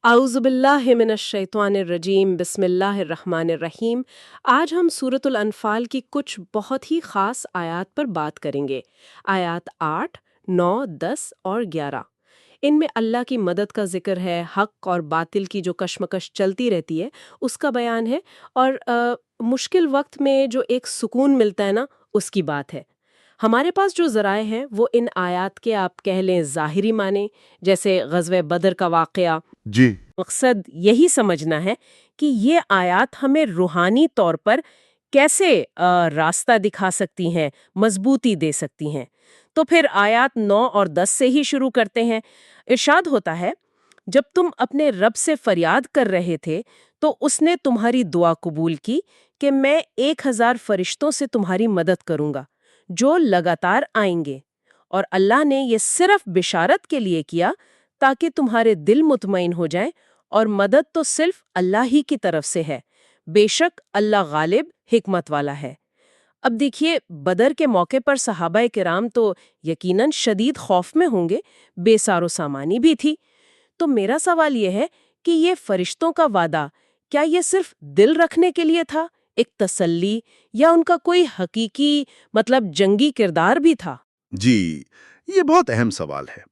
اعوذ باللہ من الشیطان الرجیم بسم اللہ الرحمن الرحیم۔ آج ہم سورۃ الانفال کی کچھ بہت ہی خاص آیات پر بات کریں گے۔ آیات 8، 9، 10 اور 11۔ ان میں اللہ کی مدد کا ذکر ہے، حق اور باطل کی جو کشمکش چلتی رہتی ہے اس کا بیان ہے، اور مشکل وقت میں جو ایک سکون ملتا ہے نا، اس کی بات ہے۔ ہمارے پاس جو ذرائع ہیں وہ ان آیات کے آپ کہہ لیں ظاہری معنی، جیسے غزوہ بدر کا واقعہ۔ جی مقصد یہی سمجھنا ہے کہ یہ آیات ہمیں روحانی طور پر کیسے راستہ دکھا سکتی ہیں، مضبوطی دے سکتی ہیں۔ تو پھر آیات 9 اور 10 سے ہی شروع کرتے ہیں۔ ارشاد ہوتا ہے، جب تم اپنے رب سے فریاد کر رہے تھے تو اس نے تمہاری دعا قبول کی کہ میں 1000 فرشتوں سے تمہاری مدد کروں گا جو لگاتار آئیں گے، اور اللہ نے یہ صرف بشارت کے لیے کیا تاکہ تمہارے دل مطمئن ہو جائیں، اور مدد تو صرف اللہ ہی کی طرف سے ہے، بے شک اللہ غالب حکمت والا ہے۔ اب دیکھیے، بدر کے موقع پر صحابہ کرام تو یقیناً شدید خوف میں ہوں گے، بے سار و سامانی بھی تھی۔ تو میرا سوال یہ ہے کہ یہ فرشتوں کا وعدہ کیا یہ صرف دل رکھنے کے لیے تھا، ایک تسلی، یا ان کا کوئی حقیقی جنگی کردار بھی تھا؟ جی یہ بہت اہم سوال ہے۔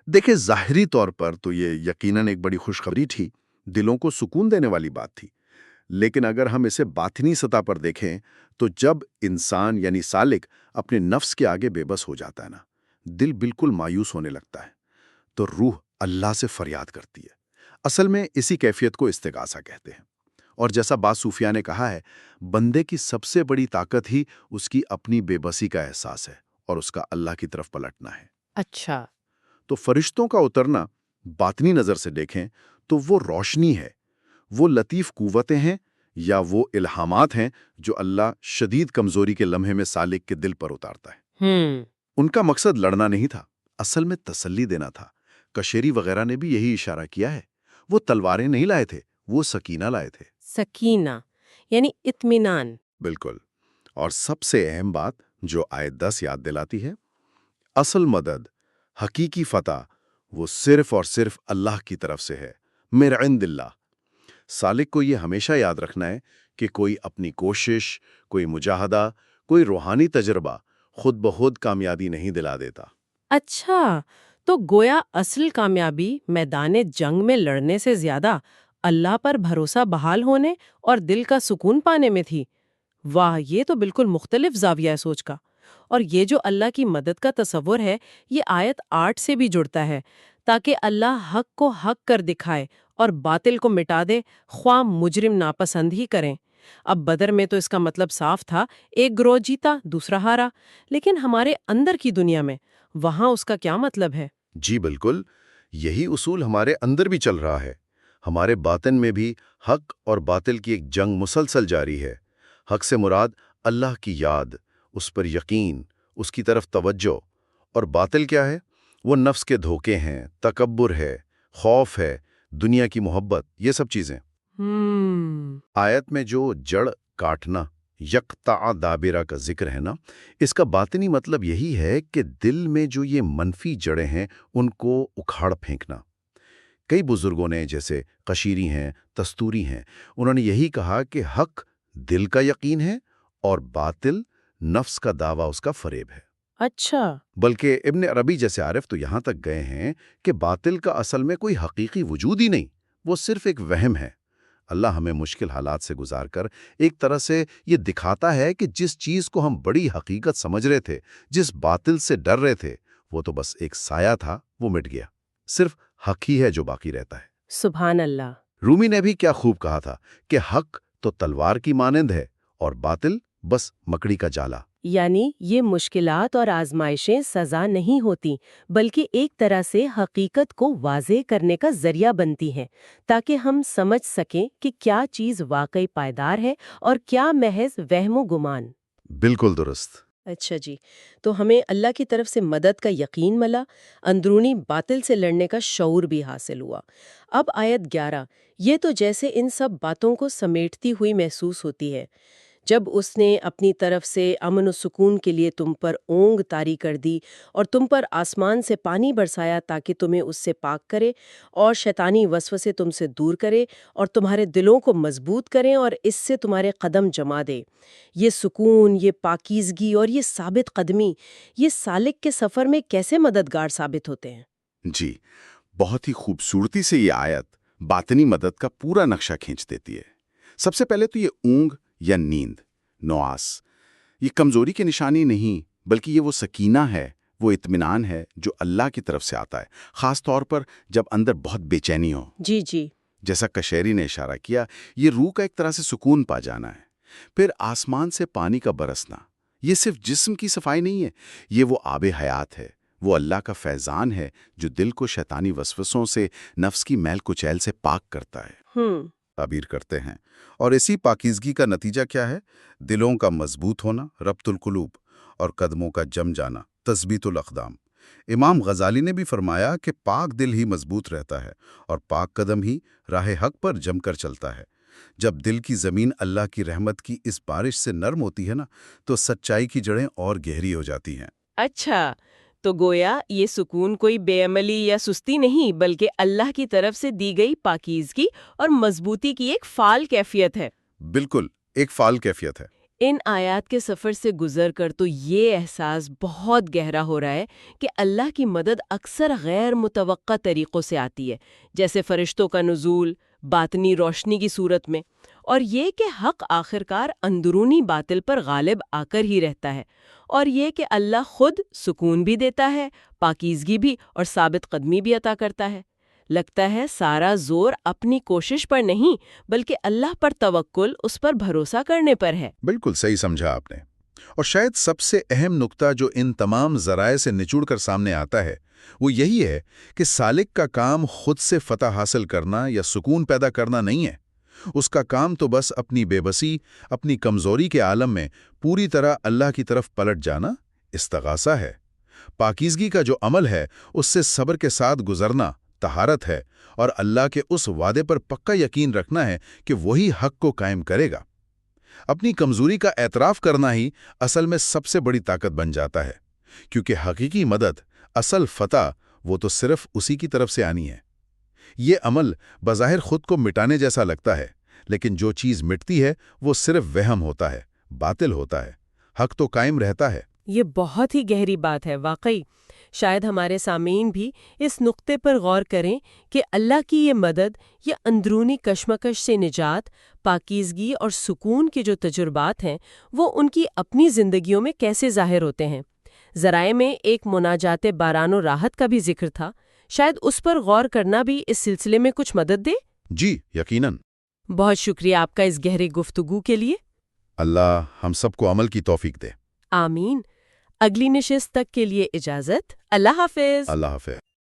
دیکھیں، ظاہری طور پر تو یہ یقیناً ایک بڑی خوشخبری تھی، دلوں کو سکون دینے والی بات تھی۔ لیکن اگر ہم اسے باطنی سطح پر دیکھیں تو جب انسان یعنی سالک اپنے نفس کے آگے بے بس ہو جاتا ہے نا، دل بالکل مایوس ہونے لگتا ہے، تو روح اللہ سے فریاد کرتی ہے۔ اصل میں اسی کیفیت کو استغاثہ کہتے ہیں۔ اور جیسا بعض صوفیاء نے کہا ہے، بندے کی سب سے بڑی طاقت ہی اس کی اپنی بے بسی کا احساس ہے اور اس کا اللہ کی طرف پلٹنا ہے۔ اچھا۔ تو فرشتوں کا اترنا باطنی نظر سے دیکھیں تو وہ روشنی ہے، وہ لطیف قوتیں ہیں، یا وہ الہامات ہیں جو اللہ شدید کمزوری کے لمحے میں سالک کے دل پر اتارتا ہے۔ ان کا مقصد لڑنا نہیں تھا، اصل میں تسلی دینا تھا۔ کشیری وغیرہ نے بھی یہی اشارہ کیا ہے، وہ تلواریں نہیں لائے تھے، وہ سکینہ لائے تھے۔ سکینہ یعنی اطمینان۔ بالکل۔ اور سب سے اہم بات جو آیت 10 یاد دلاتی ہے، اصل مدد، حقیقی فتح، وہ صرف اور صرف اللہ کی طرف سے ہے، من عند اللہ۔ سالک کو یہ ہمیشہ یاد رکھنا ہے کہ کوئی اپنی کوشش، کوئی مجاہدہ، کوئی روحانی تجربہ خود بخود کامیابی نہیں دلا دیتا۔ اچھا، تو گویا اصل کامیابی میدان جنگ میں لڑنے سے زیادہ اللہ پر بھروسہ بحال ہونے اور دل کا سکون پانے میں تھی۔ واہ، یہ تو بالکل مختلف زاویہ ہے سوچ کا۔ اور یہ جو اللہ کی مدد کا تصور ہے، یہ آیت 8 سے بھی جڑتا ہے، تاکہ اللہ حق کو حق کر دکھائے اور باطل کو مٹا دے، خواہ مجرم ناپسند ہی کریں۔ اب بدر میں تو اس کا مطلب صاف تھا، ایک گروہ جیتا، دوسرا ہارا، لیکن ہمارے اندر کی دنیا میں وہاں اس کا کیا مطلب ہے؟ جی بالکل، یہی اصول ہمارے اندر بھی چل رہا ہے۔ ہمارے باطن میں بھی حق اور باطل کی ایک جنگ مسلسل جاری ہے۔ حق سے مراد اللہ کی یاد، اس پر یقین، اس کی طرف توجہ۔ اور باطل کیا ہے؟ وہ نفس کے دھوکے ہیں، تکبر ہے، خوف ہے، دنیا کی محبت، یہ سب چیزیں۔ آیت میں جو جڑ کاٹنا، یقطع دابرہ کا ذکر ہے نا، اس کا باطنی مطلب یہی ہے کہ دل میں جو یہ منفی جڑیں ہیں ان کو اکھاڑ پھینکنا۔ کئی بزرگوں نے، جیسے قشیری ہیں، تستوری ہیں، انہوں نے یہی کہا کہ حق دل کا یقین ہے اور باطل نفس کا دعویٰ، اس کا فریب ہے۔ اچھا۔ بلکہ ابن عربی جیسے عارف تو یہاں تک گئے ہیں کہ باطل کا اصل میں کوئی حقیقی وجود ہی نہیں، وہ صرف ایک وہم ہے۔ اللہ ہمیں مشکل حالات سے گزار کر ایک طرح سے یہ دکھاتا ہے کہ جس چیز کو ہم بڑی حقیقت سمجھ رہے تھے، جس باطل سے ڈر رہے تھے، وہ تو بس ایک سایہ تھا، وہ مٹ گیا۔ صرف حق ہی ہے جو باقی رہتا ہے۔ سبحان اللہ۔ رومی نے بھی کیا خوب کہا تھا کہ حق تو تلوار کی مانند ہے اور باطل بس مکڑی کا جالا۔ یعنی یہ مشکلات اور آزمائشیں سزا نہیں ہوتی، بلکہ ایک طرح سے حقیقت کو واضح کرنے کا ذریعہ بنتی ہیں، تاکہ ہم سمجھ سکیں کہ کیا چیز واقعی پائیدار ہے اور کیا محض وہم و گمان۔ بالکل درست۔ اچھا جی، تو ہمیں اللہ کی طرف سے مدد کا یقین ملا، اندرونی باطل سے لڑنے کا شعور بھی حاصل ہوا۔ اب آیت 11، یہ تو جیسے ان سب باتوں کو سمیٹتی ہوئی محسوس ہوتی ہے۔ جب اس نے اپنی طرف سے امن و سکون کے لیے تم پر اونگ طاری کر دی اور تم پر آسمان سے پانی برسایا تاکہ تمہیں اس سے پاک کرے اور شیطانی وسوسے تم سے دور کرے اور تمہارے دلوں کو مضبوط کریں اور اس سے تمہارے قدم جما دے، یہ سکون، یہ پاکیزگی اور یہ ثابت قدمی، یہ سالک کے سفر میں کیسے مددگار ثابت ہوتے ہیں؟ جی، بہت ہی خوبصورتی سے یہ آیت باطنی مدد کا پورا نقشہ کھینچ دیتی ہے۔ سب سے پہلے تو یہ اونگ یا نیند، نعاس، یہ کمزوری کی نشانی نہیں، بلکہ یہ وہ سکینہ ہے، وہ اطمینان ہے جو اللہ کی طرف سے آتا ہے، خاص طور پر جب اندر بہت بے چینی ہو۔ جی جی، جیسا کشیری نے اشارہ کیا، یہ روح کا ایک طرح سے سکون پا جانا ہے۔ پھر آسمان سے پانی کا برسنا، یہ صرف جسم کی صفائی نہیں ہے، یہ وہ آب حیات ہے، وہ اللہ کا فیضان ہے جو دل کو شیطانی وسوسوں سے، نفس کی میل کچیل سے پاک کرتا ہے۔ تعبیر کرتے ہیں۔ اور اسی پاکیزگی کا نتیجہ کیا ہے؟ دلوں کا مضبوط ہونا، ربط القلوب، اور قدموں کا جم جانا، تثبیت الاقدام۔ امام غزالی نے بھی فرمایا کہ پاک دل ہی مضبوط رہتا ہے اور پاک قدم ہی راہ حق پر جم کر چلتا ہے۔ جب دل کی زمین اللہ کی رحمت کی اس بارش سے نرم ہوتی ہے نا، تو سچائی کی جڑیں اور گہری ہو جاتی ہیں۔ اچھا، تو گویا یہ سکون کوئی بے عملی یا سستی نہیں، بلکہ اللہ کی طرف سے دی گئی پاکیزگی اور مضبوطی کی ایک فعال کیفیت ہے۔ بالکل، ایک فعال کیفیت ہے۔ ان آیات کے سفر سے گزر کر تو یہ احساس بہت گہرا ہو رہا ہے کہ اللہ کی مدد اکثر غیر متوقع طریقوں سے آتی ہے، جیسے فرشتوں کا نزول، باطنی روشنی کی صورت میں، اور یہ کہ حق آخرکار اندرونی باطل پر غالب آ کر ہی رہتا ہے، اور یہ کہ اللہ خود سکون بھی دیتا ہے، پاکیزگی بھی اور ثابت قدمی بھی عطا کرتا ہے۔ لگتا ہے سارا زور اپنی کوشش پر نہیں، بلکہ اللہ پر توکل، اس پر بھروسہ کرنے پر ہے۔ بالکل صحیح سمجھا آپ نے۔ اور شاید سب سے اہم نقطہ جو ان تمام ذرائع سے نچوڑ کر سامنے آتا ہے وہ یہی ہے کہ سالک کا کام خود سے فتح حاصل کرنا یا سکون پیدا کرنا نہیں ہے۔ اس کا کام تو بس اپنی بے بسی، اپنی کمزوری کے عالم میں پوری طرح اللہ کی طرف پلٹ جانا، استغاثہ ہے۔ پاکیزگی کا جو عمل ہے اس سے صبر کے ساتھ گزرنا طہارت ہے، اور اللہ کے اس وعدے پر پکا یقین رکھنا ہے کہ وہی حق کو قائم کرے گا۔ اپنی کمزوری کا اعتراف کرنا ہی اصل میں سب سے بڑی طاقت بن جاتا ہے، کیونکہ حقیقی مدد، اصل فتح، وہ تو صرف اسی کی طرف سے آنی ہے۔ یہ عمل بظاہر خود کو مٹانے جیسا لگتا ہے، لیکن جو چیز مٹتی ہے وہ صرف وہم ہوتا ہے، باطل ہوتا ہے، حق تو قائم رہتا ہے۔ یہ بہت ہی گہری بات ہے واقعی۔ شاید ہمارے سامعین بھی اس نقطے پر غور کریں کہ اللہ کی یہ مدد، یہ اندرونی کشمکش سے نجات، پاکیزگی اور سکون کے جو تجربات ہیں وہ ان کی اپنی زندگیوں میں کیسے ظاہر ہوتے ہیں۔ ذرائع میں ایک مناجات باران و راحت کا بھی ذکر تھا، شاید اس پر غور کرنا بھی اس سلسلے میں کچھ مدد دے۔ جی یقیناً۔ بہت شکریہ آپ کا اس گہری گفتگو کے لیے۔ اللہ ہم سب کو عمل کی توفیق دے۔ آمین۔ اگلی نشست تک کے لیے اجازت۔ اللہ حافظ۔ اللہ حافظ۔